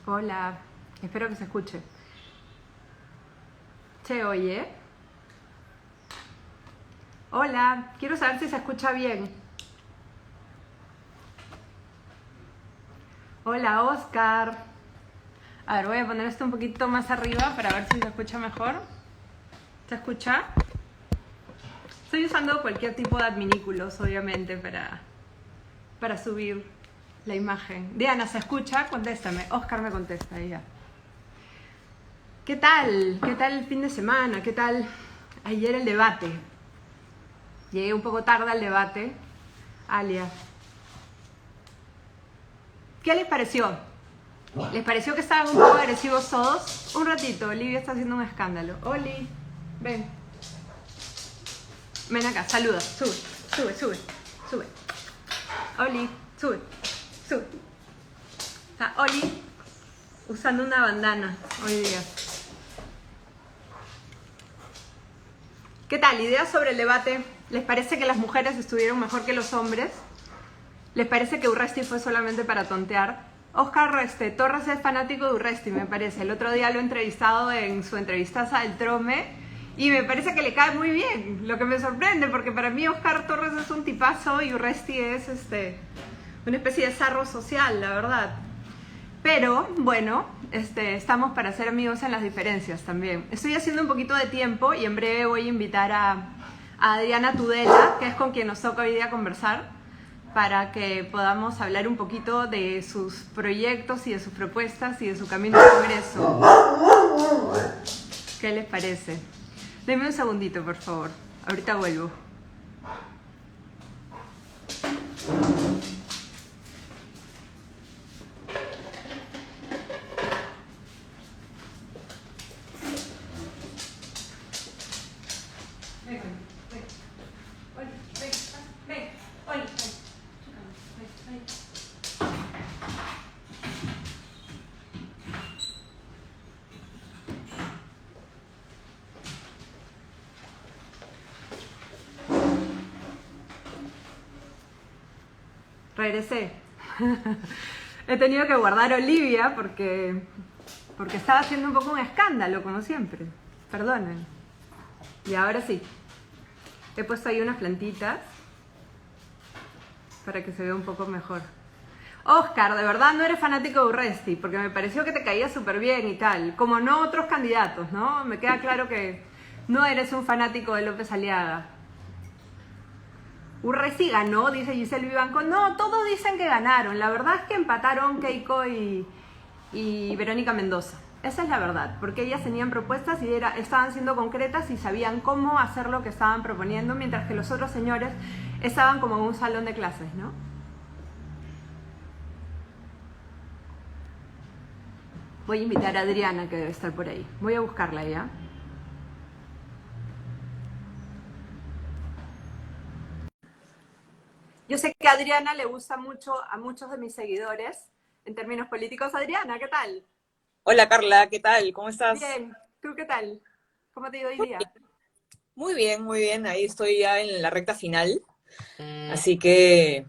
Hola, espero que se escuche. ¿Se oye? Hola, quiero saber si se escucha bien. Hola, Oscar. A ver, voy a poner esto un poquito más arriba para ver si se escucha mejor. ¿Se escucha? Estoy usando cualquier tipo de adminículos, obviamente, para subir la imagen. Diana, ¿se escucha? Contéstame. Oscar me contesta, ya. ¿Qué tal? ¿Qué tal el fin de semana? ¿Qué tal ayer el debate? Llegué un poco tarde al debate. Alia, ¿qué les pareció? ¿Les pareció que estaban un poco agresivos todos? Un ratito, Olivia está haciendo un escándalo. Oli, ven. Ven acá, saluda. Sube, sube, sube, sube. Oli, sube, sube. Está Oli usando una bandana hoy día. ¿Qué tal? ¿Ideas sobre el debate? ¿Les parece que las mujeres estuvieron mejor que los hombres? ¿Les parece que Urresti fue solamente para tontear? Oscar Torres es fanático de Urresti, me parece. El otro día lo he entrevistado en su entrevistaza del Trome y me parece que le cae muy bien, lo que me sorprende, porque para mí Oscar Torres es un tipazo y Urresti es una especie de zarro social, la verdad. Pero, bueno, estamos para ser amigos en las diferencias también. Estoy haciendo un poquito de tiempo y en breve voy a invitar a Adriana Tudela, que es con quien nos toca hoy día conversar, para que podamos hablar un poquito de sus proyectos y de sus propuestas y de su camino al Congreso. ¿Qué les parece? Denme un segundito, por favor. Ahorita vuelvo. Regresé. He tenido que guardar a Olivia porque estaba haciendo un poco un escándalo, como siempre. Perdonen. Y ahora sí. He puesto ahí unas plantitas para que se vea un poco mejor. Oscar, de verdad no eres fanático de Urresti, porque me pareció que te caía súper bien y tal. Como no otros candidatos, ¿no? Me queda claro que no eres un fanático de López Aliaga. Urresti ganó, dice Giselle Vivanco. No, todos dicen que ganaron. La verdad es que empataron Keiko y Verónica Mendoza. Esa es la verdad, porque ellas tenían propuestas y estaban siendo concretas y sabían cómo hacer lo que estaban proponiendo, mientras que los otros señores estaban como en un salón de clases, ¿no? Voy a invitar a Adriana, que debe estar por ahí. Voy a buscarla ya. Yo sé que a Adriana le gusta mucho a muchos de mis seguidores en términos políticos. Adriana, ¿qué tal? Hola Carla, ¿qué tal? ¿Cómo estás? Bien, ¿tú qué tal? ¿Cómo te ha ido hoy día? Muy bien, muy bien. Ahí estoy ya en la recta final, así que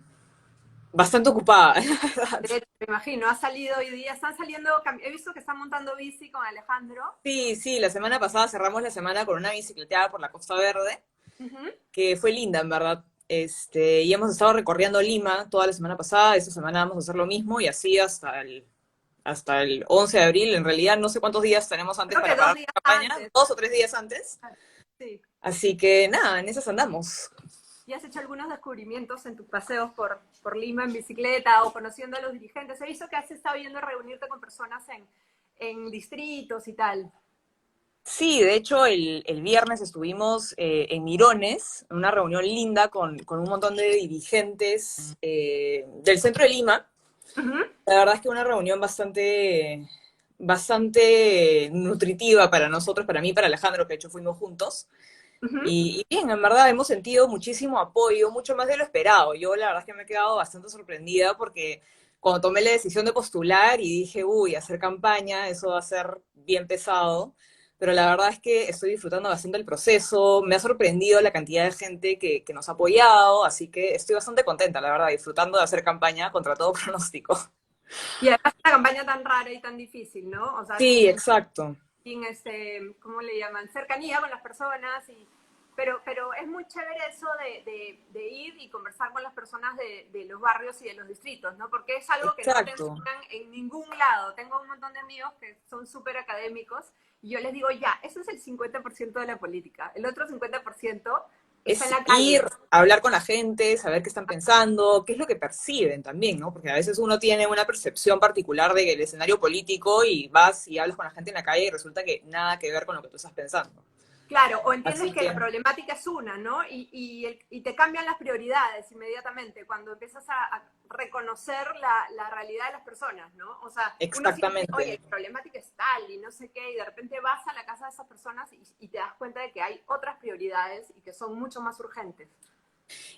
bastante ocupada, la verdad. De hecho, me imagino, ha salido hoy día, están saliendo, he visto que están montando bici con Alejandro. Sí, sí, la semana pasada cerramos la semana con una bicicleteada por la Costa Verde, Uh-huh. que fue linda, en verdad. Y hemos estado recorriendo Lima toda la semana pasada, esta semana vamos a hacer lo mismo y así hasta el 11 de abril. En realidad no sé cuántos días tenemos antes Creo que para dos parar días la campaña, antes. 2 o 3 días antes. Sí. Así que nada, en esas andamos. ¿Y has hecho algunos descubrimientos en tus paseos por Lima en bicicleta o conociendo a los dirigentes? He visto que has estado yendo a reunirte con personas en distritos y tal. Sí, de hecho el viernes estuvimos en Mirones, en una reunión linda con un montón de dirigentes del centro de Lima. Uh-huh. La verdad es que una reunión bastante nutritiva para nosotros, para mí, para Alejandro, que de hecho fuimos juntos. Uh-huh. Y bien, en verdad hemos sentido muchísimo apoyo, mucho más de lo esperado. Yo la verdad es que me he quedado bastante sorprendida porque cuando tomé la decisión de postular y dije, uy, hacer campaña, eso va a ser bien pesado, pero la verdad es que estoy disfrutando bastante el proceso, me ha sorprendido la cantidad de gente que nos ha apoyado, así que estoy bastante contenta, la verdad, disfrutando de hacer campaña contra todo pronóstico. Y además una campaña tan rara y tan difícil, ¿no? O sea, Sí, exacto. sin ¿cómo le llaman? Cercanía con las personas. Pero es muy chévere eso de ir y conversar con las personas de los barrios y de los distritos, ¿no? Porque es algo que no te Exacto. enseñan en ningún lado. Tengo un montón de amigos que son súper académicos y yo les digo, ya, eso es el 50% de la política. El otro 50% está en Es la ir calle. a hablar con la gente, saber qué están pensando, qué es lo que perciben también, ¿no? Porque a veces uno tiene una percepción particular del escenario político y vas y hablas con la gente en la calle y resulta que nada que ver con lo que tú estás pensando. Claro, o entiendes Así que la que, problemática es una, ¿no? Y te cambian las prioridades inmediatamente cuando empiezas a reconocer la realidad de las personas, ¿no? O sea, uno siente, oye, exactamente. la problemática es tal y no sé qué, y de repente vas a la casa de esas personas y te das cuenta de que hay otras prioridades y que son mucho más urgentes.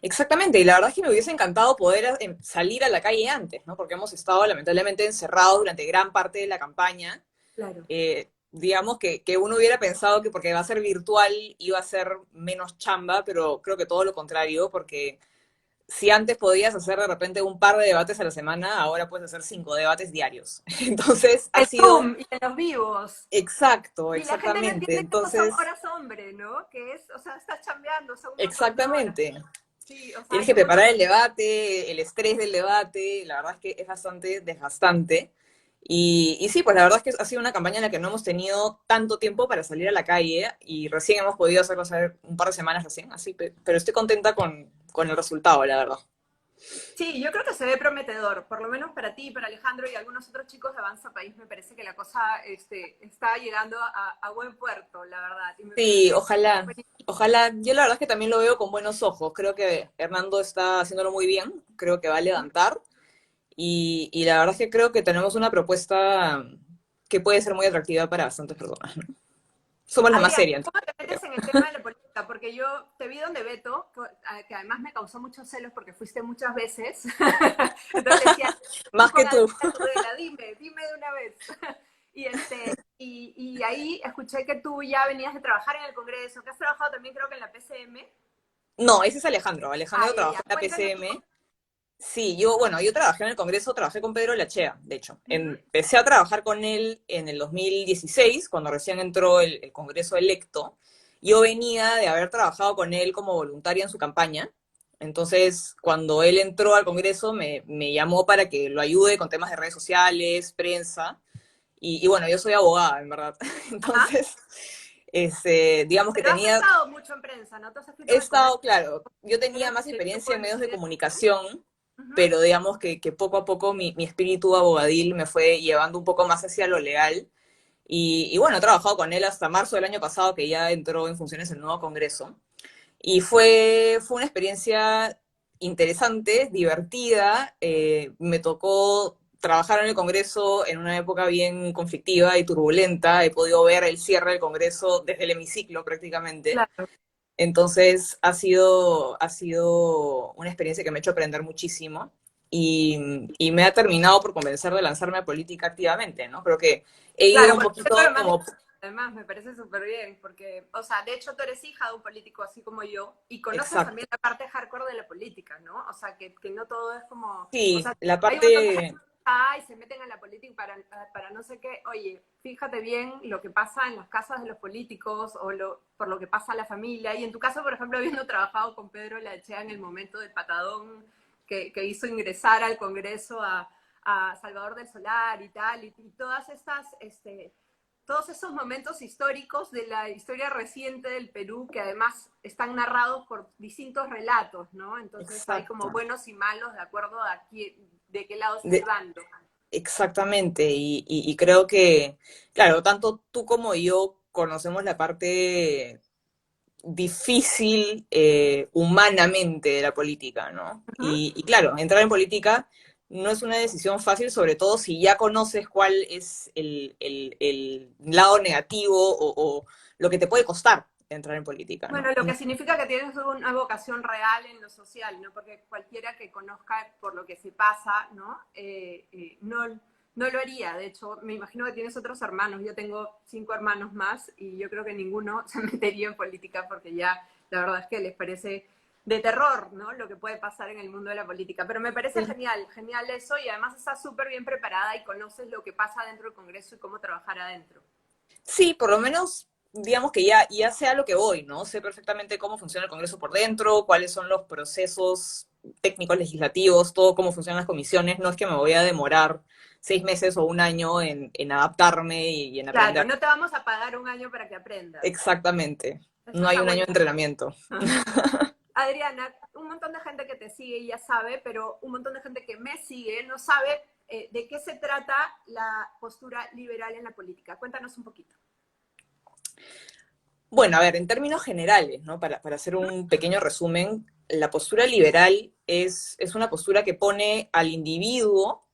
Exactamente, y la verdad es que me hubiese encantado poder salir a la calle antes, ¿no? Porque hemos estado lamentablemente encerrados durante gran parte de la campaña. Claro. Digamos que uno hubiera pensado que porque va a ser virtual iba a ser menos chamba, pero creo que todo lo contrario, porque si antes podías hacer de repente un par de debates a la semana, ahora puedes hacer 5 debates diarios. Entonces ha El sido Zoom y en los vivos. exacto, Y la gente no exactamente. entiende que estos son Entonces, horas hombre, ¿no? Que es, o sea, estás chambeando, son un montón de horas. exactamente. Sí, o sea, Tienes hay que un montón preparar de... el debate, el estrés del debate, la verdad es que es bastante desgastante. Y sí, pues la verdad es que ha sido una campaña en la que no hemos tenido tanto tiempo para salir a la calle y recién hemos podido hacerlo hace un par de semanas recién, así, pero estoy contenta con el resultado, la verdad. Sí, yo creo que se ve prometedor, por lo menos para ti, para Alejandro y algunos otros chicos de Avanza País, me parece que la cosa está llegando a buen puerto, la verdad, y me Sí, parece ojalá, buenísimo. ojalá. Yo la verdad es que también lo veo con buenos ojos. Creo que Hernando está haciéndolo muy bien, creo que va a levantar y la verdad es que creo que tenemos una propuesta que puede ser muy atractiva para bastantes personas, ¿no? Somos la más Adrián, seria, entonces, ¿cómo te metes creo. en el tema de la política? Porque yo te vi donde Beto, que además me causó muchos celos porque fuiste muchas veces, entonces decía, Más con que tú. Adriana Tudela, dime de una vez. Y ahí escuché que tú ya venías de trabajar en el Congreso, que has trabajado también creo que en la PCM. No, ese es Alejandro. Alejandro Ay, trabajó ya, en la cuéntanos un PCM. poco. Sí, bueno, yo trabajé en el Congreso, trabajé con Pedro Lachea, de hecho. Ujú. Empecé a trabajar con él en el 2016, cuando recién entró el Congreso electo. Yo venía de haber trabajado con él como voluntaria en su campaña. Entonces, cuando él entró al Congreso, me llamó para que lo ayude con temas de redes sociales, prensa. Y bueno, yo soy abogada, en verdad. Ajá. Entonces, digamos que Pero has tenía, estado mucho en prensa, ¿no? Te has escrito he en el Correo, estado, claro, yo tenía eres más del experiencia grupo en de medios de Lucidia. comunicación, Ujú. pero digamos que poco a poco mi espíritu abogadil me fue llevando un poco más hacia lo legal. Y bueno, he trabajado con él hasta marzo del año pasado, que ya entró en funciones el nuevo Congreso. Y fue una experiencia interesante, divertida. Me tocó trabajar en el Congreso en una época bien conflictiva y turbulenta. He podido ver el cierre del Congreso desde el hemiciclo prácticamente. Claro. Entonces ha sido una experiencia que me ha hecho aprender muchísimo y me ha terminado por convencer de lanzarme a política activamente, ¿no? Creo que he ido Claro, un bueno, eso es lo poquito más como, además me parece súper bien, porque, o sea, de hecho tú eres hija de un político así como yo, y conoces exacto, también la parte hardcore de la política, ¿no? O sea, que no todo es como, o sí, sea, la hay un montón de gente parte, que está y se meten a la política para no sé qué, oye, fíjate bien lo que pasa en las casas de los políticos o por lo que pasa a la familia, y en tu caso, por ejemplo, habiendo trabajado con Pedro Lachea en el momento del patadón que hizo ingresar al Congreso a Salvador del Solar y tal, y todas estas, todos esos momentos históricos de la historia reciente del Perú que además están narrados por distintos relatos, ¿no? Entonces hay como exacto, buenos y malos de acuerdo a de qué lado está el de- bando. exactamente, y creo que, claro, tanto tú como yo conocemos la parte difícil humanamente de la política, ¿no? Uh -huh. Y claro, entrar en política no es una decisión fácil, sobre todo si ya conoces cuál es el lado negativo o lo que te puede costar entrar en política, Bueno, ¿no? lo que significa que tienes una vocación real en lo social, ¿no? Porque cualquiera que conozca por lo que se pasa, ¿no? No lo haría. De hecho, me imagino que tienes otros hermanos. Yo tengo 5 hermanos más y yo creo que ninguno se metería en política porque ya la verdad es que les parece de terror, ¿no? Lo que puede pasar en el mundo de la política. Pero me parece genial, genial eso, y además estás súper bien preparada y conoces lo que pasa dentro del Congreso y cómo trabajar adentro. Sí, por lo menos, digamos que ya sé a lo que voy, ¿no? Sé perfectamente cómo funciona el Congreso por dentro, cuáles son los procesos técnicos legislativos, todo cómo funcionan las comisiones. No es que me voy a demorar 6 meses o un año en adaptarme y en Claro, aprender. no te vamos a pagar un año para que aprendas. Exactamente. Eso No hay está un año bueno. de entrenamiento. Adriana, un montón de gente que te sigue ya sabe, pero un montón de gente que me sigue no sabe de qué se trata la postura liberal en la política. Cuéntanos un poquito. Bueno, a ver, en términos generales, ¿no? Para hacer un pequeño resumen, la postura liberal es una postura que pone al individuo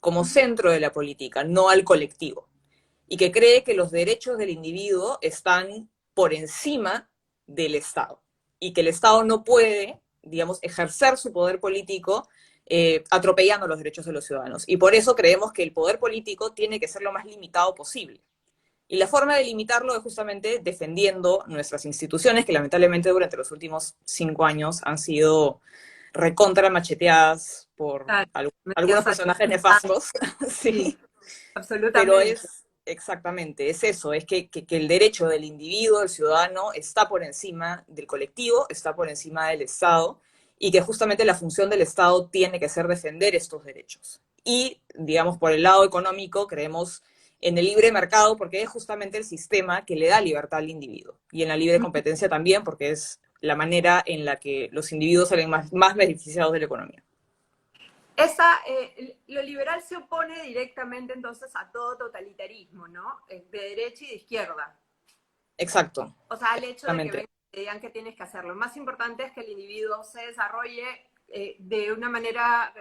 como centro de la política, no al colectivo, y que cree que los derechos del individuo están por encima del Estado, y que el Estado no puede, digamos, ejercer su poder político atropellando los derechos de los ciudadanos. Y por eso creemos que el poder político tiene que ser lo más limitado posible. Y la forma de limitarlo es justamente defendiendo nuestras instituciones, que lamentablemente durante los últimos 5 años han sido recontra macheteadas por Claro, algunos metidas a- personajes ah, nefastos, sí, sí, pero absolutamente. es exactamente, es eso, es que el derecho del individuo, del ciudadano, está por encima del colectivo, está por encima del Estado, y que justamente la función del Estado tiene que ser defender estos derechos. Y, digamos, por el lado económico, creemos en el libre mercado porque es justamente el sistema que le da libertad al individuo. Y en la libre competencia también porque es la manera en la que los individuos salen más beneficiados de la economía. Lo liberal se opone directamente entonces a todo totalitarismo, ¿no? De derecha y de izquierda. Exacto, O sea, al hecho de que exactamente. vengan y te digan que tienes que hacer. Lo más importante es que el individuo se desarrolle de una manera,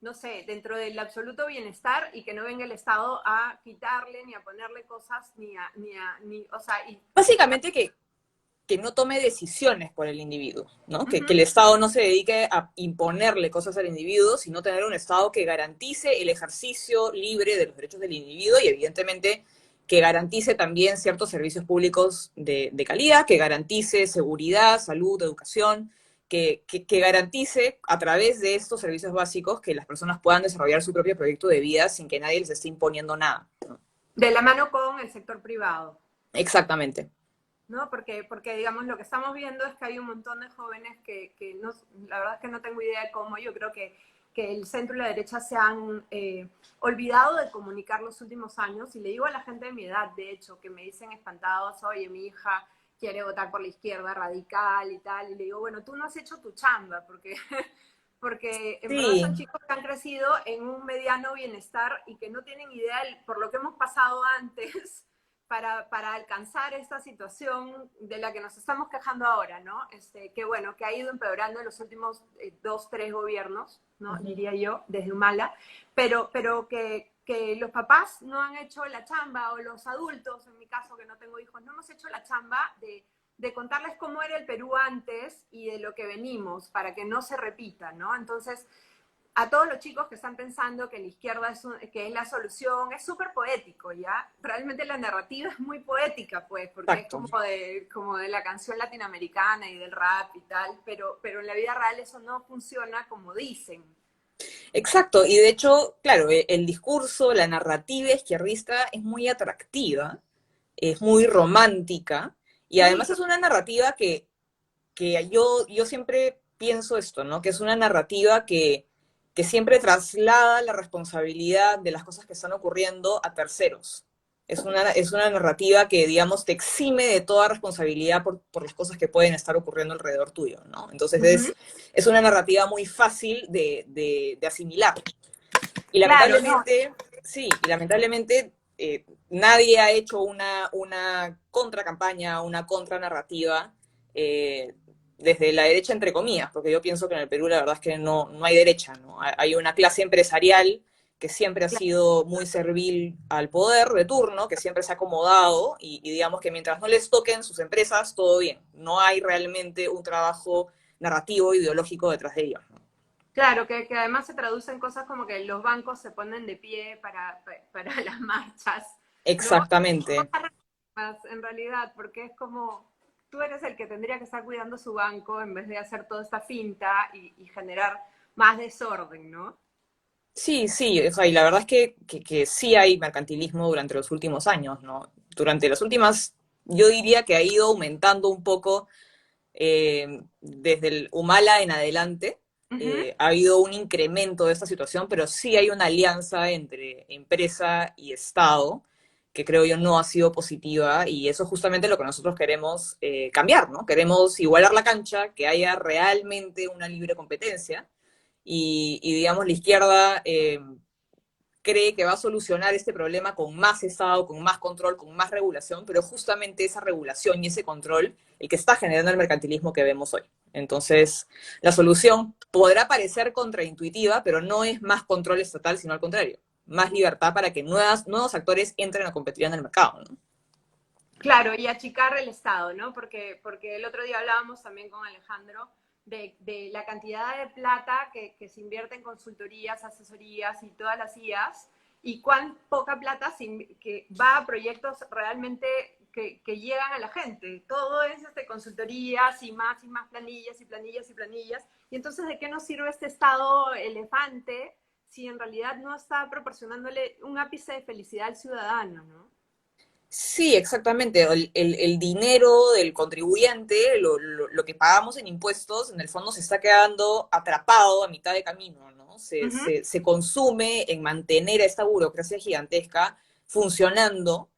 no sé, dentro del absoluto bienestar y que no venga el Estado a quitarle ni a ponerle cosas o sea, Básicamente que no tome decisiones por el individuo, ¿no? uh -huh, Que el Estado no se dedique a imponerle cosas al individuo, sino tener un Estado que garantice el ejercicio libre de los derechos del individuo y evidentemente que garantice también ciertos servicios públicos de calidad, que garantice seguridad, salud, educación, que garantice a través de estos servicios básicos que las personas puedan desarrollar su propio proyecto de vida sin que nadie les esté imponiendo nada, ¿no? de la mano con el sector privado. Exactamente. ¿No? Porque, digamos, lo que estamos viendo es que hay un montón de jóvenes que no, la verdad es que no tengo idea de cómo, yo creo que el centro y la derecha se han olvidado de comunicar los últimos años, y le digo a la gente de mi edad, de hecho, que me dicen espantados, oye, mi hija quiere votar por la izquierda radical y tal, y le digo, bueno, tú no has hecho tu chamba, porque en verdad Sí, son chicos que han crecido en un mediano bienestar y que no tienen idea por lo que hemos pasado antes para alcanzar esta situación de la que nos estamos quejando ahora, ¿no? Que bueno, que ha ido empeorando en los últimos 2, 3 gobiernos, ¿no? Diría yo, desde Humala, pero que los papás no han hecho la chamba, o los adultos, en mi caso que no tengo hijos, no hemos hecho la chamba de contarles cómo era el Perú antes y de lo que venimos, para que no se repita, ¿no? Entonces, a todos los chicos que están pensando que la izquierda que es la solución, es súper poético, ¿ya? Realmente la narrativa es muy poética, pues, porque es exacto. como de la canción latinoamericana y del rap y tal, pero en la vida real eso no funciona como dicen. Exacto, y de hecho, claro, el discurso, la narrativa izquierdista es muy atractiva, es muy romántica, y Sí, además es una narrativa que yo siempre pienso esto, ¿no? Que es una narrativa que siempre traslada la responsabilidad de las cosas que están ocurriendo a terceros. Es una narrativa que, digamos, te exime de toda responsabilidad por las cosas que pueden estar ocurriendo alrededor tuyo, ¿no? Entonces uh -huh. es una narrativa muy fácil de asimilar. Y Claro, no. lamentablemente, sí, y lamentablemente nadie ha hecho una contracampaña, una contranarrativa desde la derecha, entre comillas, porque yo pienso que en el Perú la verdad es que no hay derecha, ¿no? Hay una clase empresarial que siempre ha sido muy servil al poder de turno, que siempre se ha acomodado y digamos que mientras no les toquen sus empresas, todo bien. No hay realmente un trabajo narrativo, ideológico detrás de ellos, ¿no? Claro, que además se traducen cosas como que los bancos se ponen de pie para las marchas, ¿no? Exactamente. En realidad, porque es como, tú eres el que tendría que estar cuidando su banco en vez de hacer toda esta finta y generar más desorden, ¿no? Sí, sí, o sea, y la verdad es que sí hay mercantilismo durante los últimos años, ¿no? Durante las últimas, yo diría que ha ido aumentando un poco desde el Humala en adelante. Ujú. Ha habido un incremento de esta situación, pero sí hay una alianza entre empresa y Estado que creo yo no ha sido positiva y eso es justamente lo que nosotros queremos cambiar, ¿no? Queremos igualar la cancha, que haya realmente una libre competencia y digamos, la izquierda cree que va a solucionar este problema con más Estado, con más control, con más regulación, pero justamente esa regulación y ese control el que está generando el mercantilismo que vemos hoy. Entonces, la solución podrá parecer contraintuitiva, pero no es más control estatal, sino al contrario, más libertad para que nuevos actores entren a competir en el mercado, ¿no? Claro, y achicar el Estado, ¿no? Porque el otro día hablábamos también con Alejandro de la cantidad de plata que se invierte en consultorías, asesorías y todas las IAs, y cuán poca plata que va a proyectos realmente que llegan a la gente. Todo es consultorías y más planillas y planillas y planillas. Y entonces, ¿de qué nos sirve este Estado elefante si en realidad no está proporcionándole un ápice de felicidad al ciudadano, ¿no? Sí, exactamente. El dinero del contribuyente, lo que pagamos en impuestos, en el fondo se está quedando atrapado a mitad de camino, ¿no? Uh -huh. Se consume en mantener a esta burocracia gigantesca funcionando,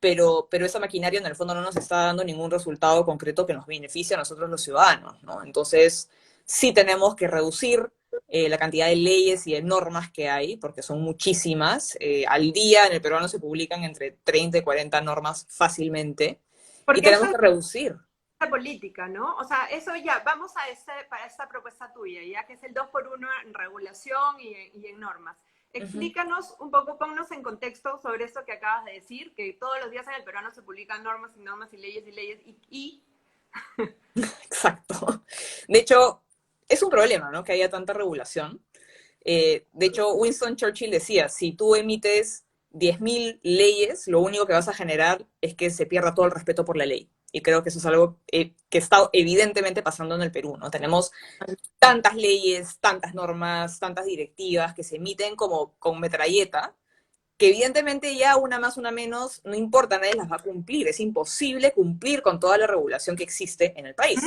pero esa maquinaria en el fondo no nos está dando ningún resultado concreto que nos beneficie a nosotros los ciudadanos, ¿no? Entonces, sí tenemos que reducir la cantidad de leyes y de normas que hay, porque son muchísimas. Al día en el peruano se publican entre 30 y 40 normas fácilmente, y Porque eso tenemos es que reducir. la política, ¿no? O sea, eso ya, vamos a para esta propuesta tuya, ya que es el 2 por 1 en regulación y en normas. Uh -huh. Explícanos un poco, ponnos en contexto sobre esto que acabas de decir, que todos los días en el peruano se publican normas y normas y leyes y leyes y... Exacto. De hecho, es un problema, ¿no? Que haya tanta regulación. De hecho, Winston Churchill decía, si tú emites 10.000 leyes, lo único que vas a generar es que se pierda todo el respeto por la ley. Y creo que eso es algo que está evidentemente pasando en el Perú, ¿no? Tenemos tantas leyes, tantas normas, tantas directivas que se emiten como con metralleta, que evidentemente ya una más, una menos, no importa, nadie las va a cumplir. Es imposible cumplir con toda la regulación que existe en el país.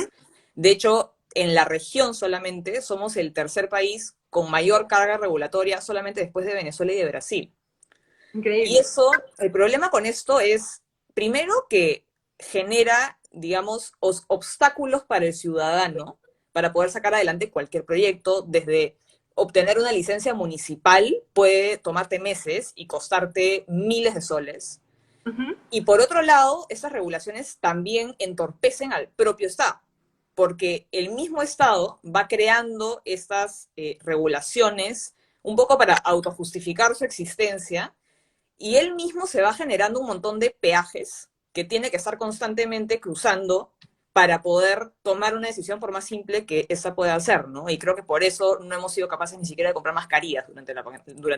De hecho, en la región solamente somos el tercer país con mayor carga regulatoria, solamente después de Venezuela y de Brasil. Y Increíble. eso, el problema con esto es, primero, que genera, digamos, obstáculos para el ciudadano para poder sacar adelante cualquier proyecto, desde obtener una licencia municipal puede tomarte meses y costarte miles de soles. Uh -huh. Y por otro lado, esas regulaciones también entorpecen al propio Estado, porque el mismo Estado va creando estas regulaciones un poco para autojustificar su existencia y él mismo se va generando un montón de peajes que tiene que estar constantemente cruzando para poder tomar una decisión por más simple que esa pueda hacer, ¿no? Y creo que por eso no hemos sido capaces ni siquiera de comprar mascarillas durante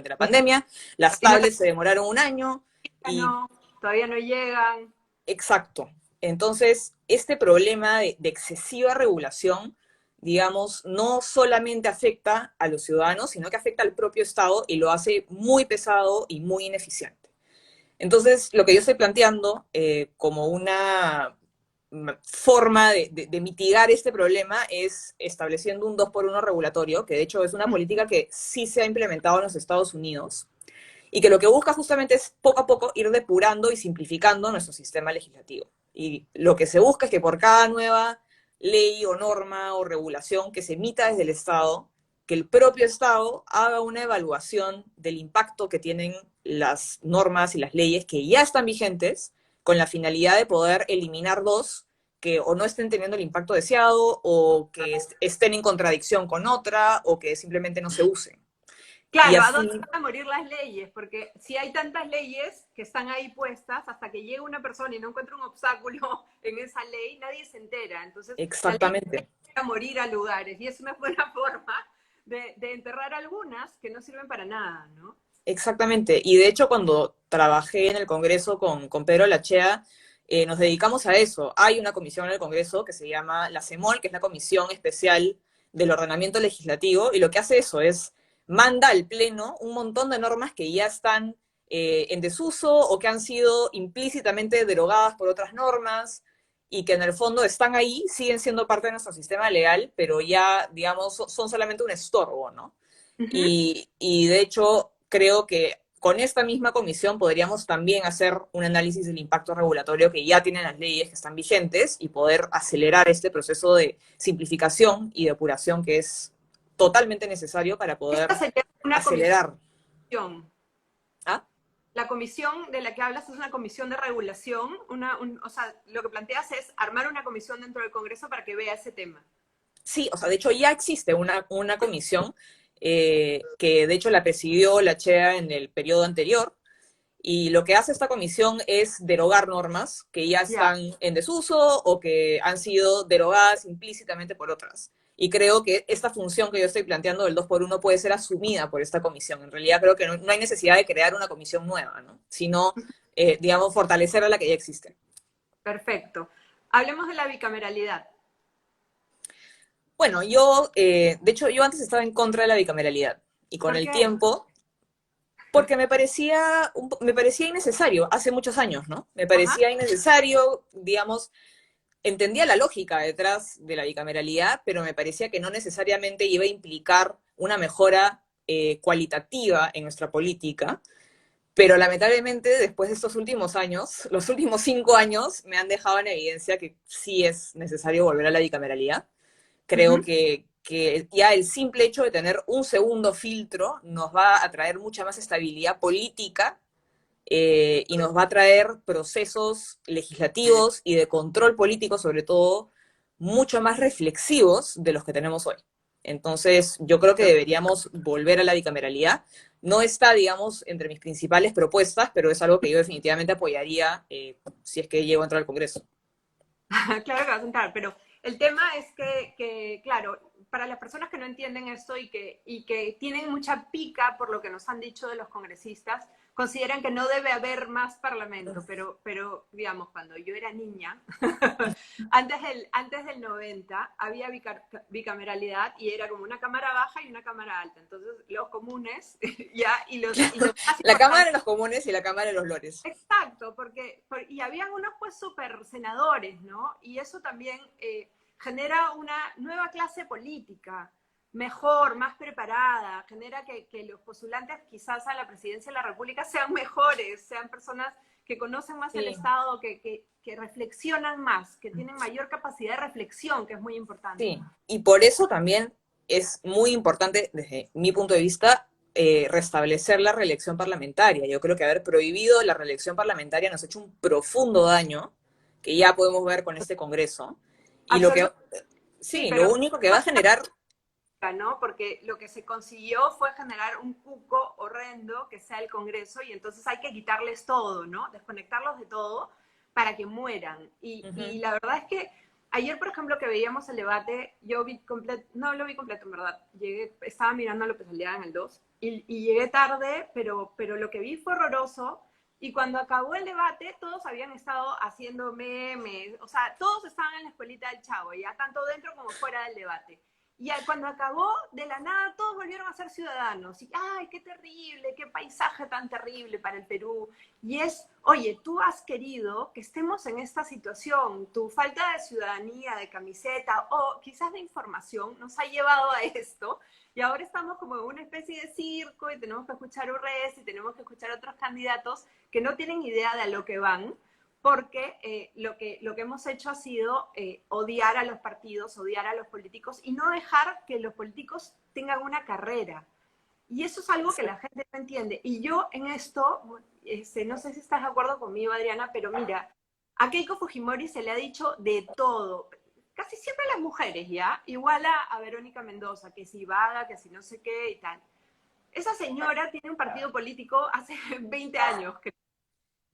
la pandemia. Las Y no, tablets se demoraron un año y no, todavía no llegan. exacto. Entonces, este problema de excesiva regulación, digamos, no solamente afecta a los ciudadanos, sino que afecta al propio Estado y lo hace muy pesado y muy ineficiente. Entonces, lo que yo estoy planteando como una forma de mitigar este problema es estableciendo un 2 por 1 regulatorio, que de hecho es una política que sí se ha implementado en los Estados Unidos y que lo que busca justamente es poco a poco ir depurando y simplificando nuestro sistema legislativo. Y lo que se busca es que por cada nueva ley o norma o regulación que se emita desde el Estado, que el propio Estado haga una evaluación del impacto que tienen las normas y las leyes que ya están vigentes, con la finalidad de poder eliminar dos que o no estén teniendo el impacto deseado, o que estén en contradicción con otra, o que simplemente no se usen. Y Claro, ¿a así, dónde van a morir las leyes? Porque si hay tantas leyes que están ahí puestas, hasta que llegue una persona y no encuentra un obstáculo en esa ley, nadie se entera. Entonces, la ley exactamente. va a morir a lugares. Y es una buena forma de enterrar algunas que no sirven para nada, ¿no? Exactamente. Y de hecho, cuando trabajé en el Congreso con Pedro Lachea, nos dedicamos a eso. Hay una comisión en el Congreso que se llama la CEMOL, que es la Comisión Especial del Ordenamiento Legislativo, y lo que hace eso es manda al Pleno un montón de normas que ya están en desuso o que han sido implícitamente derogadas por otras normas y que en el fondo están ahí, siguen siendo parte de nuestro sistema legal, pero ya, digamos, son solamente un estorbo, ¿no? Ujú. Y de hecho, creo que con esta misma comisión podríamos también hacer un análisis del impacto regulatorio que ya tienen las leyes que están vigentes y poder acelerar este proceso de simplificación y depuración que es totalmente necesario para Esta poder sería una acelerar. comisión. ¿Ah? La comisión de la que hablas es una comisión de regulación, o sea, lo que planteas es armar una comisión dentro del Congreso para que vea ese tema. Sí, o sea, de hecho ya existe una comisión que de hecho la presidió la CHEA en el periodo anterior. Y lo que hace esta comisión es derogar normas que ya Ya, están en desuso o que han sido derogadas implícitamente por otras. Y creo que esta función que yo estoy planteando del 2 por uno puede ser asumida por esta comisión. En realidad creo que no hay necesidad de crear una comisión nueva, ¿no? Sino, digamos, fortalecer a la que ya existe. perfecto. Hablemos de la bicameralidad. Bueno, de hecho, yo antes estaba en contra de la bicameralidad. Y con ¿Por el qué? tiempo, porque me parecía innecesario hace muchos años, ¿no? Me Ajá. parecía innecesario, digamos, entendía la lógica detrás de la bicameralidad, pero me parecía que no necesariamente iba a implicar una mejora cualitativa en nuestra política. Pero lamentablemente, después de estos últimos años, los últimos 5 años me han dejado en evidencia que sí es necesario volver a la bicameralidad. Creo Ujú. que ya el simple hecho de tener un segundo filtro nos va a traer mucha más estabilidad política y nos va a traer procesos legislativos y de control político, sobre todo, mucho más reflexivos de los que tenemos hoy. Entonces, yo creo que deberíamos volver a la bicameralidad. No está, digamos, entre mis principales propuestas, pero es algo que yo definitivamente apoyaría si es que llego a entrar al Congreso. Claro que vas a entrar, pero el tema es claro, para las personas que no entienden esto y que tienen mucha pica por lo que nos han dicho de los congresistas, consideran que no debe haber más parlamento, pero digamos, cuando yo era niña, antes del 90, había bicameralidad y era como una cámara baja y una cámara alta. Entonces, los comunes ya, y los más La Cámara importantes. de los Comunes y la Cámara de los Lores. Exacto, y habían unos pues súper senadores, ¿no? Y eso también genera una nueva clase política, mejor, más preparada, genera que los postulantes quizás a la presidencia de la República sean mejores, sean personas que conocen más el Sí, Estado, que reflexionan más, que tienen mayor capacidad de reflexión, que es muy importante. sí. Y por eso también es muy importante, desde mi punto de vista, restablecer la reelección parlamentaria. Yo creo que haber prohibido la reelección parlamentaria nos ha hecho un profundo daño, que ya podemos ver con este Congreso. Y lo que, Absolutamente, sí, sí, lo pero único que va a generar, ¿no? Porque lo que se consiguió fue generar un cuco horrendo que sea el Congreso y entonces hay que quitarles todo, ¿no? Desconectarlos de todo para que mueran. Y la verdad es que ayer, por ejemplo, que veíamos el debate, yo vi completo, no lo vi completo en verdad, estaba mirando a López Aliaga en el 2 y llegué tarde, pero lo que vi fue horroroso. Y cuando acabó el debate, todos habían estado haciendo memes, o sea, todos estaban en la escuelita del Chavo, ya tanto dentro como fuera del debate. Y cuando acabó, de la nada, todos volvieron a ser ciudadanos. Y, ay, qué terrible, qué paisaje tan terrible para el Perú. Y es, oye, tú has querido que estemos en esta situación. Tu falta de ciudadanía, de camiseta o quizás de información nos ha llevado a esto. Y ahora estamos como en una especie de circo y tenemos que escuchar URES y tenemos que escuchar a otros candidatos que no tienen idea de a lo que van porque lo que hemos hecho ha sido odiar a los partidos, odiar a los políticos y no dejar que los políticos tengan una carrera. Y eso es algo que la gente no entiende. Y yo en esto, no sé si estás de acuerdo conmigo, Adriana, pero mira, a Keiko Fujimori se le ha dicho de todo. Casi siempre las mujeres, ¿ya? Igual a Verónica Mendoza, que si vaga, que si no sé qué y tal. Esa señora tiene un partido político hace 20 años, que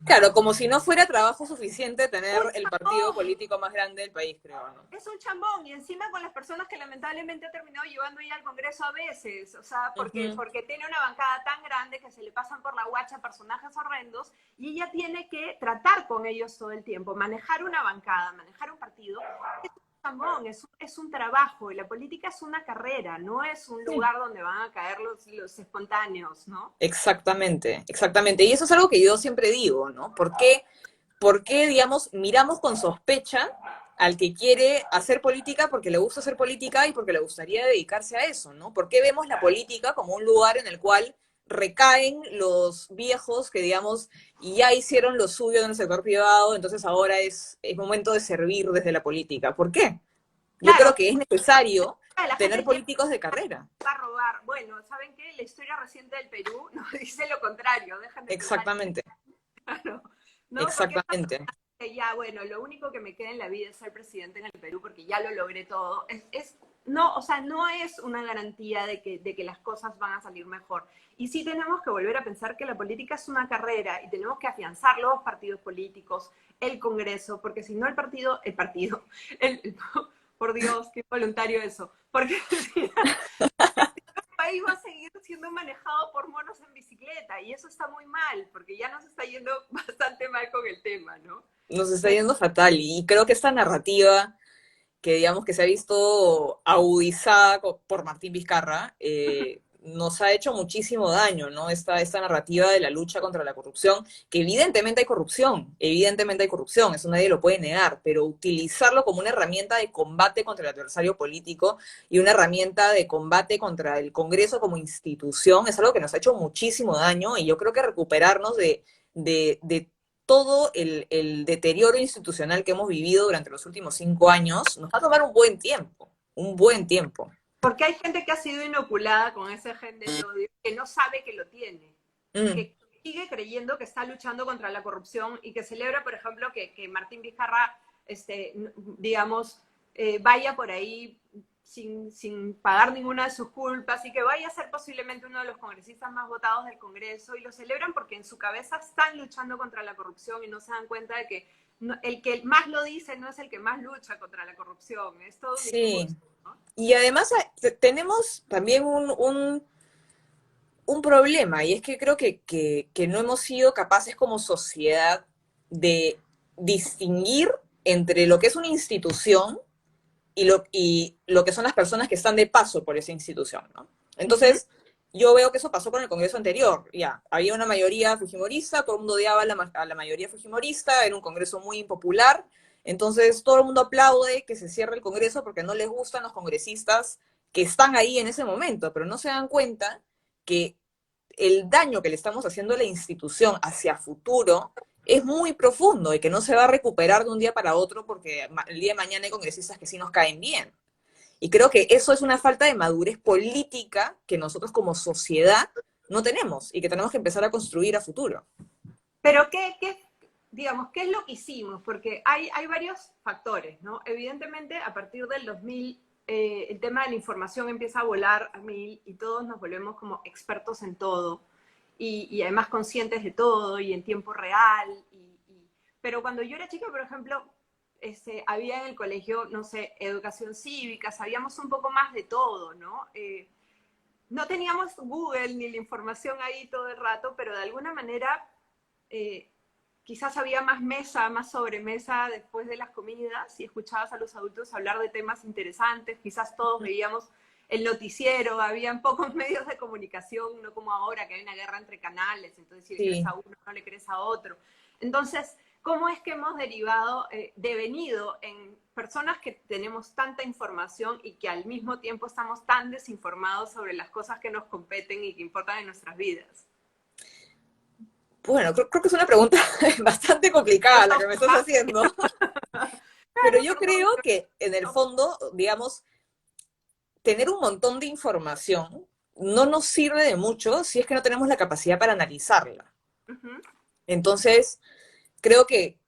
claro, como si no fuera trabajo suficiente tener un el partido chambón, político más grande del país, creo, ¿no? es un chambón y encima con las personas que lamentablemente ha terminado llevando ya al Congreso a veces, o sea, Uh -huh. porque tiene una bancada tan grande que se le pasan por la guacha personajes horrendos y ella tiene que tratar con ellos todo el tiempo. Manejar una bancada, manejar un partido, es un chambón, es un trabajo, y la política es una carrera, no es un lugar donde van a caer los espontáneos, ¿no? Exactamente, exactamente. Y eso es algo que yo siempre digo, ¿no? ¿Por qué, digamos, miramos con sospecha al que quiere hacer política porque le gusta hacer política y porque le gustaría dedicarse a eso, ¿no? ¿Por qué vemos la política como un lugar en el cual recaen los viejos que, digamos, ya hicieron lo suyo en el sector privado, entonces ahora es momento de servir desde la política? ¿Por qué? Yo Claro, creo que es necesario la tener gente quiere políticos de carrera. robar. Bueno, ¿saben qué? La historia reciente del Perú nos dice lo contrario, dejan de pensar Exactamente, claro, ¿no? Porque exactamente. que ya, bueno, lo único que me queda en la vida es ser presidente en el Perú porque ya lo logré todo. No, o sea, no es una garantía de que las cosas van a salir mejor. Y sí tenemos que volver a pensar que la política es una carrera y tenemos que afianzar los partidos políticos, el Congreso, porque si no por Dios, qué voluntario eso, porque si no, el país va a seguir siendo manejado por monos en bicicleta y eso está muy mal, porque ya nos está yendo bastante mal con el tema, ¿no? Nos está yendo fatal y creo que esta narrativa que digamos que se ha visto agudizada por Martín Vizcarra, nos ha hecho muchísimo daño, ¿no? Esta narrativa de la lucha contra la corrupción, que evidentemente hay corrupción, eso nadie lo puede negar, pero utilizarlo como una herramienta de combate contra el adversario político y una herramienta de combate contra el Congreso como institución es algo que nos ha hecho muchísimo daño y yo creo que recuperarnos de todo el deterioro institucional que hemos vivido durante los últimos 5 años, nos va a tomar un buen tiempo. Porque hay gente que ha sido inoculada con ese gen del odio, que no sabe que lo tiene, Mm, que sigue creyendo que está luchando contra la corrupción y que celebra, por ejemplo, que Martín Vizcarra, digamos, vaya por ahí sin pagar ninguna de sus culpas y que vaya a ser posiblemente uno de los congresistas más votados del Congreso y lo celebran porque en su cabeza están luchando contra la corrupción y no se dan cuenta de que el que más lo dice no es el que más lucha contra la corrupción, es todo un sí. discurso, ¿no? Y además tenemos también un problema, y es que creo que no hemos sido capaces como sociedad de distinguir entre lo que es una institución y lo que son las personas que están de paso por esa institución, ¿no? Entonces, yo veo que eso pasó con el Congreso anterior, ya, había una mayoría fujimorista, todo el mundo odiaba a la mayoría fujimorista, era un Congreso muy impopular, entonces todo el mundo aplaude que se cierre el Congreso porque no les gustan los congresistas que están ahí en ese momento, pero no se dan cuenta que el daño que le estamos haciendo a la institución hacia futuro es muy profundo y que no se va a recuperar de un día para otro porque el día de mañana hay congresistas que sí nos caen bien. Y creo que eso es una falta de madurez política que nosotros como sociedad no tenemos y que tenemos que empezar a construir a futuro. Pero digamos, ¿qué es lo que hicimos? Porque hay varios factores, ¿no? Evidentemente, a partir del 2000, el tema de la información empieza a volar a mil y todos nos volvemos como expertos en todo y además conscientes de todo y en tiempo real. Pero cuando yo era chica, por ejemplo, había en el colegio, no sé, educación cívica, sabíamos un poco más de todo, ¿no? No teníamos Google ni la información ahí todo el rato, pero de alguna manera quizás había más mesa, más sobremesa después de las comidas y escuchabas a los adultos hablar de temas interesantes, quizás todos veíamos el noticiero, habían pocos medios de comunicación, no como ahora que hay una guerra entre canales, entonces si le crees Sí. a uno no le crees a otro. Entonces, ¿cómo es que hemos devenido en personas que tenemos tanta información y que al mismo tiempo estamos tan desinformados sobre las cosas que nos competen y que importan en nuestras vidas? Bueno, creo que es una pregunta bastante complicada la que me estás haciendo, pero yo creo que en el fondo, digamos, tener un montón de información no nos sirve de mucho si es que no tenemos la capacidad para analizarla. Uh-huh. Entonces, creo que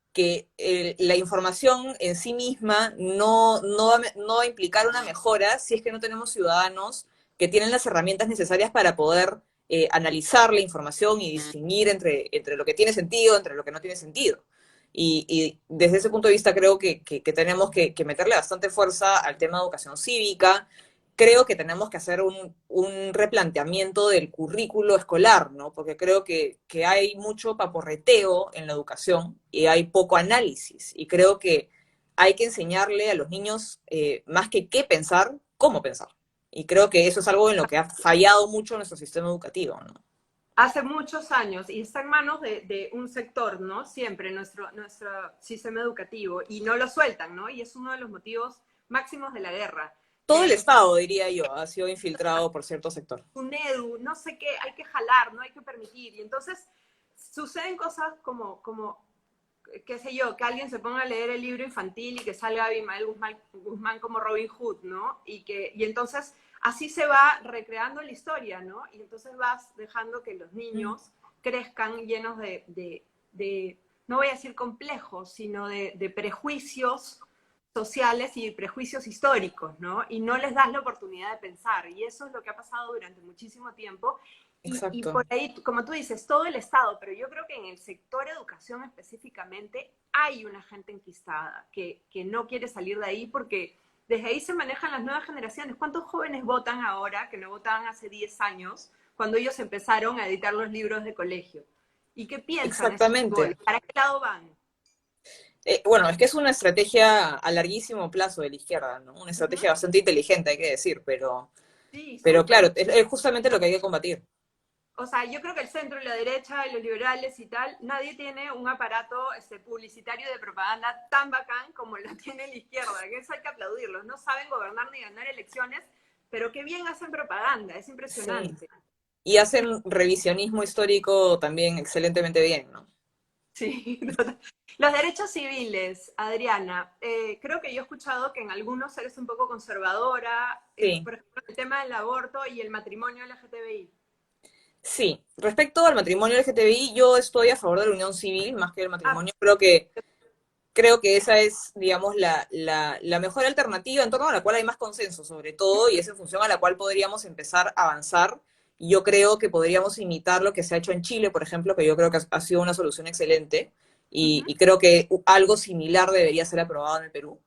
la información en sí misma no va a implicar una mejora si es que no tenemos ciudadanos que tienen las herramientas necesarias para poder analizar la información y distinguir entre lo que tiene sentido, entre lo que no tiene sentido. Y desde ese punto de vista creo que tenemos que meterle bastante fuerza al tema de educación cívica. creo que tenemos que hacer un replanteamiento del currículo escolar, ¿no? Porque creo que hay mucho paporreteo en la educación y hay poco análisis. Y creo que hay que enseñarle a los niños, más que qué pensar, cómo pensar. Y creo que eso es algo en lo que ha fallado mucho nuestro sistema educativo, ¿no? Hace muchos años y está en manos de un sector, ¿no? Siempre nuestro sistema educativo y no lo sueltan, ¿no? Y es uno de los motivos máximos de la guerra. Todo el Que Estado, diría yo, ha sido infiltrado por cierto sector. un edu, no sé qué, hay que jalar, no hay que permitir. Y entonces suceden cosas como qué sé yo, que alguien se ponga a leer el libro infantil y que salga Abimael Guzmán como Robin Hood, ¿no? Y entonces así se va recreando la historia, ¿no? Y entonces vas dejando que los niños crezcan llenos de no voy a decir complejos, sino de prejuicios sociales y prejuicios históricos, ¿no? Y no les das la oportunidad de pensar. Y eso es lo que ha pasado durante muchísimo tiempo. Y Exacto. por ahí, como tú dices, todo el Estado, pero yo creo que en el sector educación específicamente hay una gente enquistada que no quiere salir de ahí porque desde ahí se manejan las nuevas generaciones. ¿Cuántos jóvenes votan ahora que no votaban hace 10 años cuando ellos empezaron a editar los libros de colegio? ¿Y qué piensan esos Exactamente. jóvenes? ¿Para qué lado van? Bueno, es que es una estrategia a larguísimo plazo de la izquierda, ¿no? Una Uh -huh. estrategia bastante inteligente, hay que decir, Sí, pero súper. claro, es justamente lo que hay que combatir. O sea, yo creo que el centro y la derecha y los liberales y tal, nadie tiene un aparato publicitario de propaganda tan bacán como lo tiene la izquierda, que eso hay que aplaudirlos. No saben gobernar ni ganar elecciones, pero qué bien hacen propaganda, es Sí. impresionante. Y hacen revisionismo histórico también excelentemente bien, ¿no? Sí, los derechos civiles, Adriana, creo que yo he escuchado que en algunos eres un poco conservadora, Sí, por ejemplo, el tema del aborto y el matrimonio LGTBI. sí. Respecto al matrimonio LGTBI, yo estoy a favor de la unión civil más que del Ah, matrimonio. Creo que esa es, digamos, la mejor alternativa en torno a la cual hay más consenso, sobre todo, y es en función a la cual podríamos empezar a avanzar. Y yo creo que podríamos imitar lo que se ha hecho en Chile, por ejemplo, que yo creo que ha sido una solución excelente, uh y, -huh, y creo que algo similar debería ser aprobado en el Perú.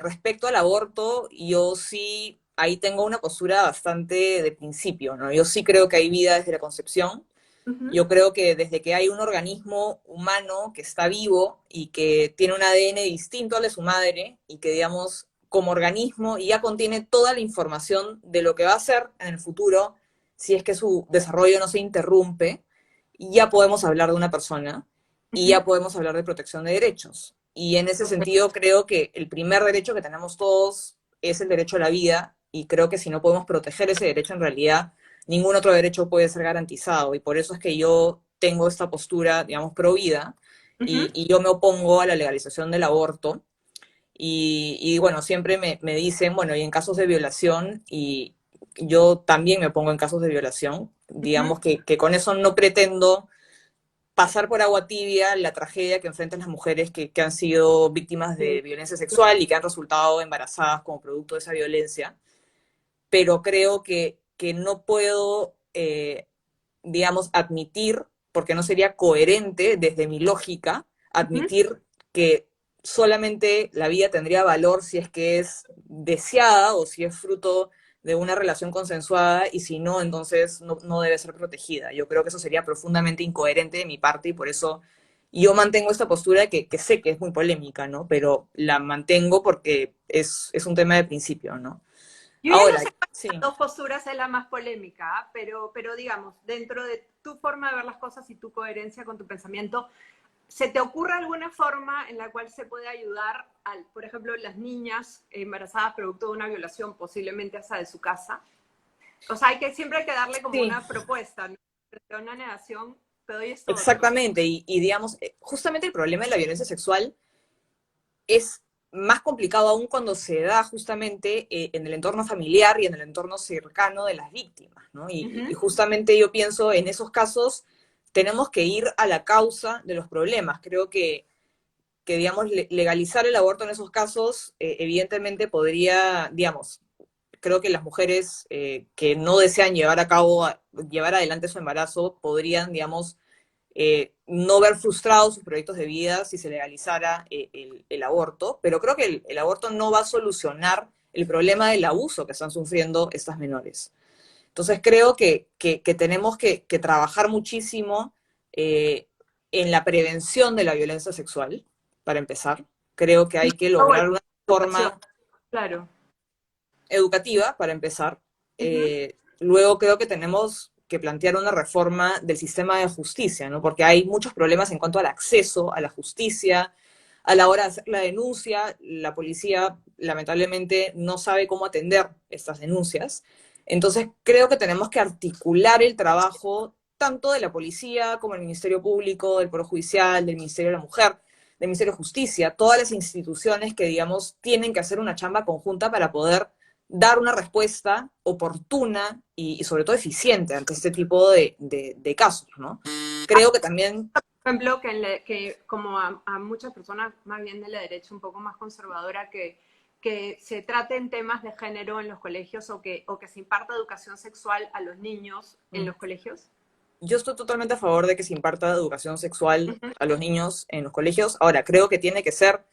Respecto al aborto, yo sí, ahí tengo una postura bastante de principio, ¿no? Yo sí creo que hay vida desde la concepción. uh -huh, Yo creo que desde que hay un organismo humano que está vivo y que tiene un ADN distinto al de su madre y que, digamos, como organismo y ya contiene toda la información de lo que va a ser en el futuro, si es que su desarrollo no se interrumpe, ya podemos hablar de una persona uh y -huh. ya podemos hablar de protección de derechos. Y en ese Súper. sentido creo que el primer derecho que tenemos todos es el derecho a la vida y creo que si no podemos proteger ese derecho en realidad ningún otro derecho puede ser garantizado y por eso es que yo tengo esta postura, digamos, pro vida Uh -huh. y yo me opongo a la legalización del aborto y bueno, siempre me dicen, bueno, y en casos de violación y yo también me opongo en casos de violación, Uh -huh. digamos que con eso no pretendo pasar por agua tibia la tragedia que enfrentan las mujeres que han sido víctimas de Sí. violencia sexual y que han resultado embarazadas como producto de esa violencia, pero creo que no puedo, digamos, admitir, porque no sería coherente desde mi lógica, Uh -huh. admitir que solamente la vida tendría valor si es que es deseada o si es fruto de una relación consensuada y si no, entonces no debe ser protegida. Yo creo que eso sería profundamente incoherente de mi parte y por eso yo mantengo esta postura que sé que es muy polémica, ¿no? Pero la mantengo porque es un tema de principio, ¿no? Yo ya no Ahora, sé cuál de sí. las dos posturas es la más polémica, ¿ah? Pero digamos, dentro de tu forma de ver las cosas y tu coherencia con tu pensamiento, ¿se te ocurre alguna forma en la cual se puede ayudar, por ejemplo, las niñas embarazadas producto de una violación, posiblemente hasta de su casa? O sea, siempre hay que darle como Sí, una propuesta, ¿no? Frente a una negación, te doy esto otro. exactamente. Y digamos, justamente el problema de la violencia sexual es más complicado aún cuando se da justamente en el entorno familiar y en el entorno cercano de las víctimas, ¿no? Uh Y -huh. justamente yo pienso en esos casos tenemos que ir a la causa de los problemas. Creo que digamos, legalizar el aborto en esos casos evidentemente podría, digamos, creo que las mujeres que no desean llevar adelante su embarazo podrían, digamos, no ver frustrados sus proyectos de vida si se legalizara el aborto, pero creo que el aborto no va a solucionar el problema del abuso que están sufriendo estas menores. Entonces creo que tenemos que trabajar muchísimo en la prevención de la violencia sexual, para empezar. Creo que hay que Ah, bueno, lograr una educación, forma claro. educativa, para empezar. Ujú. Luego creo que tenemos que plantear una reforma del sistema de justicia, ¿no? Porque hay muchos problemas en cuanto al acceso a la justicia. A la hora de hacer la denuncia, la policía lamentablemente no sabe cómo atender estas denuncias. Entonces creo que tenemos que articular el trabajo tanto de la policía como del Ministerio Público, del Poder Judicial, del Ministerio de la Mujer, del Ministerio de Justicia, todas las instituciones que, digamos, tienen que hacer una chamba conjunta para poder dar una respuesta oportuna y sobre todo eficiente ante este tipo de casos, ¿no? Creo que también... Por ejemplo, que como a muchas personas más bien de la derecha un poco más conservadora, que se traten temas de género en los colegios o que se imparta educación sexual a los niños en los colegios. Yo estoy totalmente a favor de que se imparta educación sexual Ujú. a los niños en los colegios. Ahora, creo que tiene que ser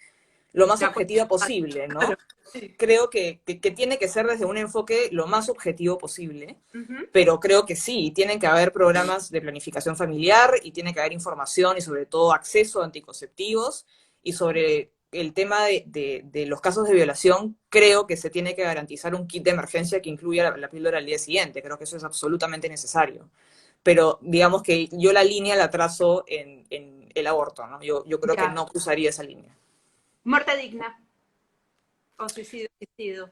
lo más Ya, pues, objetiva posible, claro. ¿no? Sí. Creo que tiene que ser desde un enfoque lo más objetivo posible, Ujú. pero creo que sí, tienen que haber programas de planificación familiar y tiene que haber información y sobre todo acceso a anticonceptivos y sobre el tema de los casos de violación, creo que se tiene que garantizar un kit de emergencia que incluya la píldora al día siguiente, creo que eso es absolutamente necesario. Pero digamos que yo la línea la trazo en el aborto, ¿no? Yo creo que Ya. no cruzaría esa línea. Muerte digna o suicidio asistido.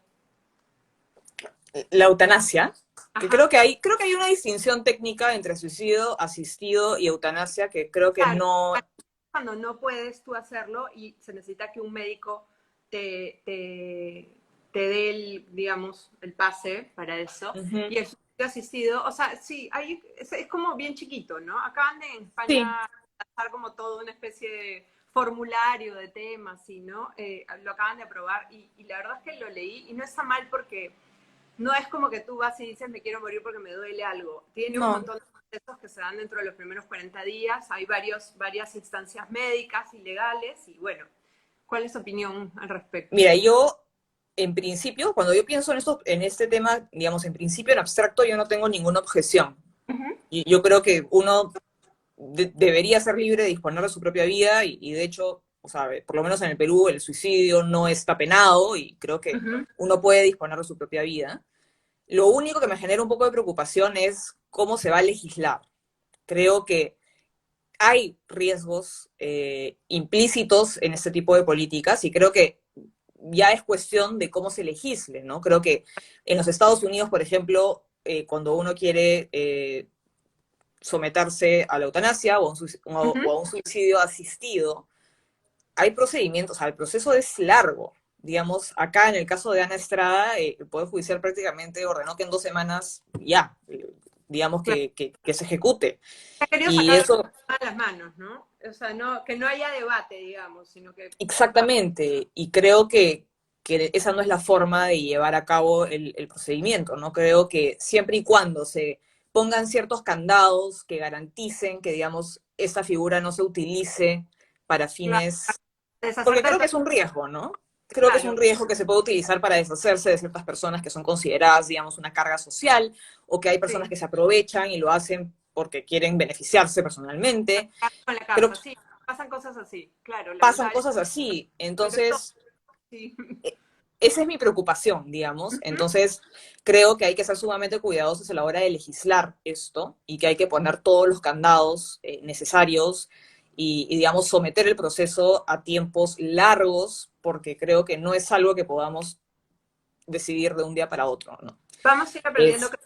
La eutanasia, que Ajá. creo que hay una distinción técnica entre suicidio asistido y eutanasia que creo que Claro, no... cuando no puedes tú hacerlo y se necesita que un médico te, te, te dé el, digamos, el pase para eso. Ujú. Y el suicidio asistido, o sea, sí, es como bien chiquito, ¿no? Acaban de en Sí, España lanzar como todo una especie de formulario de temas, ¿sí, no? Lo acaban de aprobar y la verdad es que lo leí y no está mal porque no es como que tú vas y dices me quiero morir porque me duele algo. Tiene un no. montón de procesos que se dan dentro de los primeros 40 días. Hay varias instancias médicas y legales. Y bueno, ¿cuál es tu opinión al respecto? Mira, yo en principio, cuando yo pienso en este tema, digamos, en principio, en abstracto, yo no tengo ninguna objeción. Ujú. Y yo creo que uno debería ser libre de disponer de su propia vida y de hecho, o sea, por lo menos en el Perú el suicidio no está penado y creo que Ujú. uno puede disponer de su propia vida. Lo único que me genera un poco de preocupación es cómo se va a legislar. Creo que hay riesgos implícitos en este tipo de políticas y creo que ya es cuestión de cómo se legisle, ¿no? Creo que en los Estados Unidos, por ejemplo, cuando uno quiere someterse a la eutanasia Ujú. o a un suicidio asistido, hay procedimientos, o sea, el proceso es largo. Digamos, acá en el caso de Ana Estrada, el Poder Judicial prácticamente ordenó que en 2 semanas ya, digamos, Claro. que se ejecute. Ha querido Y sacar eso, a las manos, ¿no? O sea, no, que no haya debate, digamos, sino que va. exactamente, y creo que esa no es la forma de llevar a cabo el procedimiento, ¿no? Creo que siempre y cuando se pongan ciertos candados que garanticen que, digamos, esta figura no se utilice para Claro, fines, porque deshacerte de creo que todo. es un riesgo, ¿no? Creo que es un Claro, riesgo que se puede utilizar para deshacerse de ciertas personas que son consideradas, digamos, una carga social, o que hay personas sí. que se aprovechan y lo hacen porque quieren beneficiarse personalmente. Con la Creo causa, que sí. Pasan cosas así, claro, pasan lamentable. cosas así. Sobre todo, Entonces, sí. esa es mi preocupación, digamos. Ujú. Entonces, creo que hay que ser sumamente cuidadosos a la hora de legislar esto y que hay que poner todos los candados necesarios digamos, someter el proceso a tiempos largos, porque creo que no es algo que podamos decidir de un día para otro, ¿no? Vamos a ir aprendiendo Es, de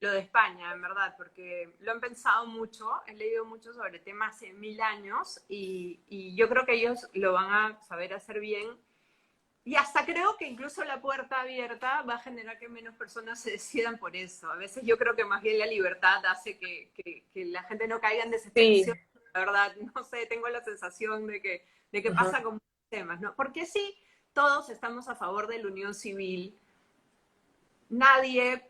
lo de España, en verdad, porque lo han pensado mucho, he leído mucho sobre temas hace 1000 años y yo creo que ellos lo van a saber hacer bien. Y hasta creo que incluso la puerta abierta va a generar que menos personas se decidan por eso. A veces yo creo que más bien la libertad hace que la gente no caiga en sí, desesperación. La verdad, no sé, tengo la sensación de que ajá. pasa con muchos temas, ¿no? Porque sí, todos estamos a favor de la unión civil, nadie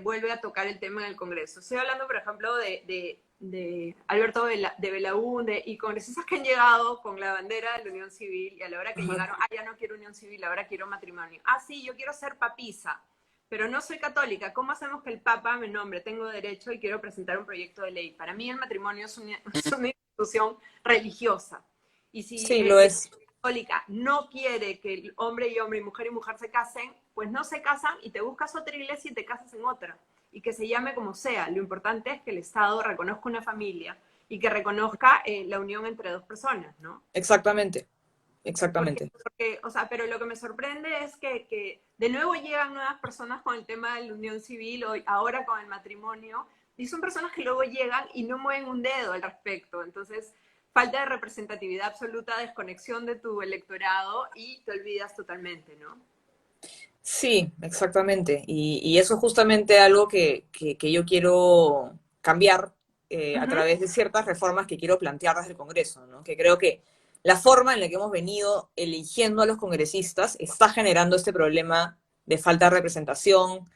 vuelve a tocar el tema en el Congreso. Estoy hablando, por ejemplo, de Alberto de Belaúnde y congresistas que han llegado con la bandera de la unión civil y a la hora que Ajá. llegaron, ya no quiero unión civil, ahora quiero matrimonio. Sí, yo quiero ser papisa, pero no soy católica. ¿Cómo hacemos que el Papa me nombre? Tengo derecho y quiero presentar un proyecto de ley. Para mí el matrimonio es es una institución religiosa. Y si Sí, lo es. católica no quiere que el hombre y mujer y mujer se casen, pues no se casan y te buscas otra iglesia y te casas en otra. Y que se llame como sea. Lo importante es que el Estado reconozca una familia y que reconozca la unión entre dos personas, ¿no? Exactamente, exactamente. O sea, pero lo que me sorprende es que de nuevo llegan nuevas personas con el tema de la unión civil, o ahora con el matrimonio, y son personas que luego llegan y no mueven un dedo al respecto. Entonces, falta de representatividad absoluta, desconexión de tu electorado y te olvidas totalmente, ¿no? Sí, exactamente. Y eso es justamente algo que yo quiero cambiar a Ujú. través de ciertas reformas que quiero plantear desde el Congreso, ¿no? Que creo que la forma en la que hemos venido eligiendo a los congresistas está generando este problema de falta de representación,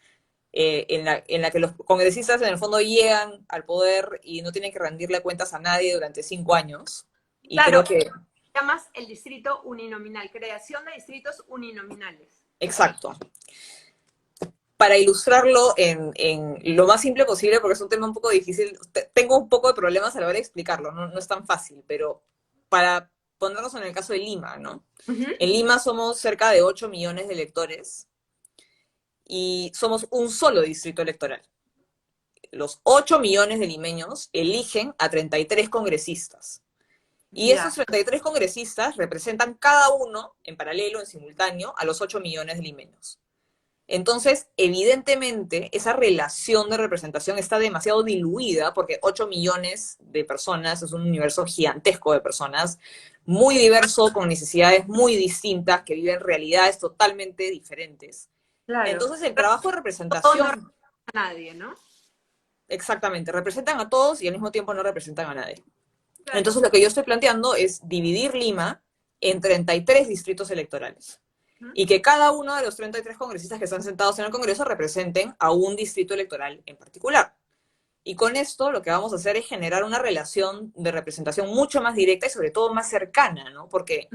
en la que los congresistas en el fondo llegan al poder y no tienen que rendirle cuentas a nadie durante 5 años. Y creo Claro, que, llamas el distrito uninominal, creación de distritos uninominales. exacto. Para ilustrarlo en lo más simple posible, porque es un tema un poco difícil, tengo un poco de problemas a la hora de explicarlo, no es tan fácil, pero para ponernos en el caso de Lima, ¿no? Ujú. En Lima somos cerca de 8 millones de electores y somos un solo distrito electoral. Los 8 millones de limeños eligen a 33 congresistas. Y esos Ya, 33 congresistas representan cada uno, en paralelo, en simultáneo, a los 8 millones de limeños. Entonces, evidentemente, esa relación de representación está demasiado diluida porque 8 millones de personas es un universo gigantesco de personas, muy diverso, con necesidades muy distintas, que viven realidades totalmente diferentes. claro. Entonces, el trabajo de Todo no representación, representa a nadie, ¿no? exactamente, representan a todos y al mismo tiempo no representan a nadie. Claro. Entonces, lo que yo estoy planteando es dividir Lima en 33 distritos electorales Ujú. y que cada uno de los 33 congresistas que están sentados en el Congreso representen a un distrito electoral en particular. Y con esto lo que vamos a hacer es generar una relación de representación mucho más directa y sobre todo más cercana, ¿no? Porque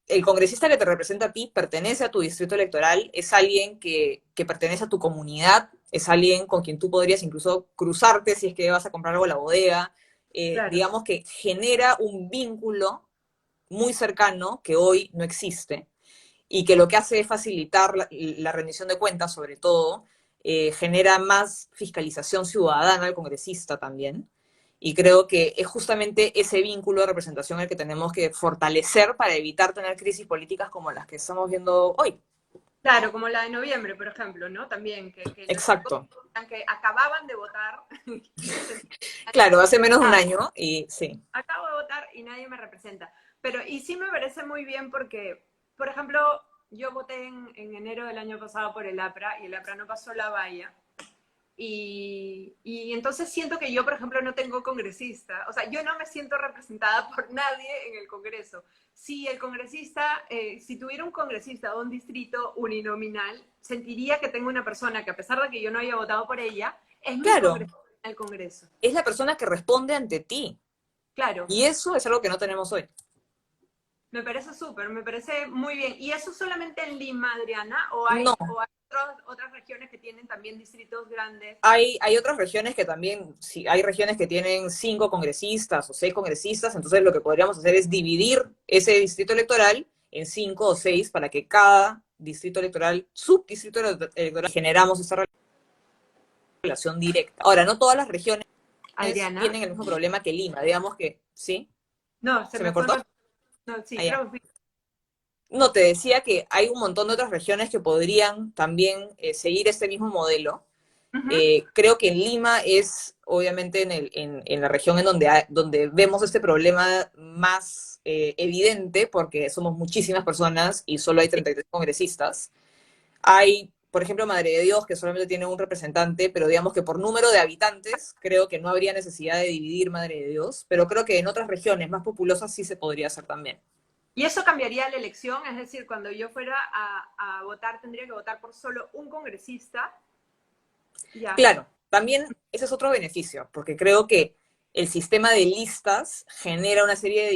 el congresista que te representa a ti pertenece a tu distrito electoral, es alguien que pertenece a tu comunidad, es alguien con quien tú podrías incluso cruzarte si es que vas a comprar algo a la bodega, Claro. digamos que genera un vínculo muy cercano que hoy no existe y que lo que hace es facilitar la rendición de cuentas, sobre todo, genera más fiscalización ciudadana al congresista también. Y creo que es justamente ese vínculo de representación el que tenemos que fortalecer para evitar tener crisis políticas como las que estamos viendo hoy. Claro, como la de noviembre, por ejemplo, ¿no? También, que los chicos Exacto. que acababan de votar y se sentían, Claro, hace menos de un año y sí. acabo de votar y nadie me representa. Pero, y sí me parece muy bien porque, por ejemplo, yo voté en enero del año pasado por el APRA y el APRA no pasó la valla. Y entonces siento que yo, por ejemplo, no tengo congresista. O sea, yo no me siento representada por nadie en el Congreso. Si el congresista, si tuviera un congresista o un distrito uninominal, sentiría que tengo una persona que, a pesar de que yo no haya votado por ella, es mi Claro, congresista en el Congreso. es la persona que responde ante ti. Claro, Y eso es algo que no tenemos hoy. me parece súper, me parece muy bien. ¿Y eso solamente en Lima, Adriana? No, O hay otras regiones que tienen también distritos grandes? hay otras regiones que también, sí, hay regiones que tienen 5 congresistas o 6 congresistas, entonces lo que podríamos hacer es dividir ese distrito electoral en 5 o 6 para que cada distrito electoral, subdistrito electoral, generamos esa relación directa. Ahora, no todas las regiones Adriana. tienen el mismo problema que Lima, digamos que, ¿sí? No, se ¿Se me me fue un cortó? rato. No, sí, Allá. creo que No, te decía que hay un montón de otras regiones que podrían también seguir este mismo modelo. uh-huh. Creo que en Lima es, obviamente, en la región en donde vemos este problema más evidente, porque somos muchísimas personas y solo hay 33 congresistas. Hay, por ejemplo, Madre de Dios, que solamente tiene un representante, pero digamos que por número de habitantes, creo que no habría necesidad de dividir Madre de Dios, pero creo que en otras regiones más populosas sí se podría hacer también. ¿Y eso cambiaría la elección? Es decir, cuando yo fuera a votar, tendría que votar por solo un congresista. Ya. Claro, también ese es otro beneficio, porque creo que el sistema de listas genera una serie de